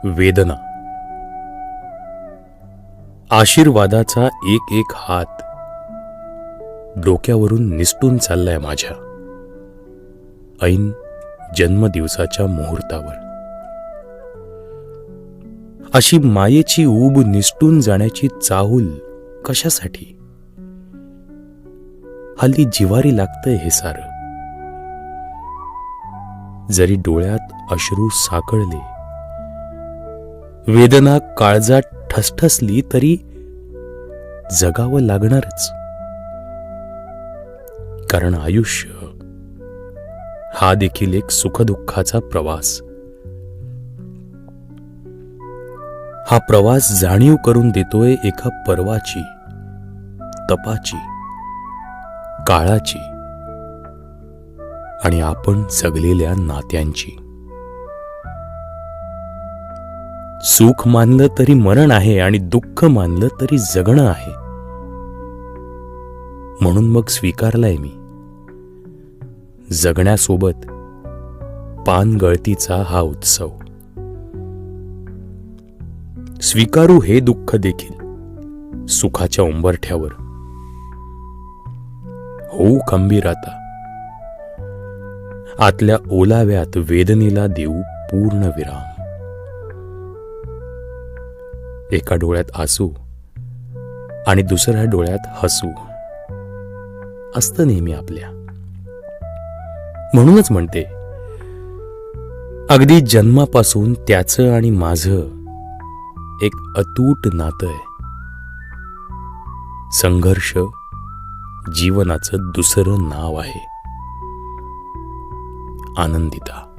वेदना. आशीर्वादाचा एक एक हात डोक्यावरून निसटून चाललाय माझ्या ऐन जन्मदिवसाच्या मुहूर्तावर. अशी मायेची ऊब निसटून जाण्याची चाहूल कशासाठी? हल्ली जिवारी लागतंय हे सारं. जरी डोळ्यात अश्रू साकळले, वेदना काळजात ठसठसली, तरी जगावं लागणारच. कारण आयुष्य हा देखील एक सुखदुःखाचा प्रवास. हा प्रवास जाणीव करून देतोय एका पर्वाची, तपाची, काळाची आणि आपण जगलेल्या नात्यांची. सुख मानलं तरी मरण आहे आणि दुःख मानलं तरी जगणं आहे. म्हणून मग स्वीकारलाय मी जगण्यासोबत पानगळतीचा हा उत्सव. स्वीकारू हे दुःख देखील सुखाच्या उंबरठ्यावर. होऊ खंबीर आता, आतल्या ओलाव्यात वेदनेला देऊ पूर्ण विराम. एका डोळ्यात आसू आणि दुसऱ्या डोळ्यात हसू असतं नेहमी आपल्या. म्हणूनच म्हणते, अगदी जन्मापासून त्याचं आणि माझं एक अतूट नातं आहे. संघर्ष जीवनाचं दुसरं नाव आहे. आनंदिता.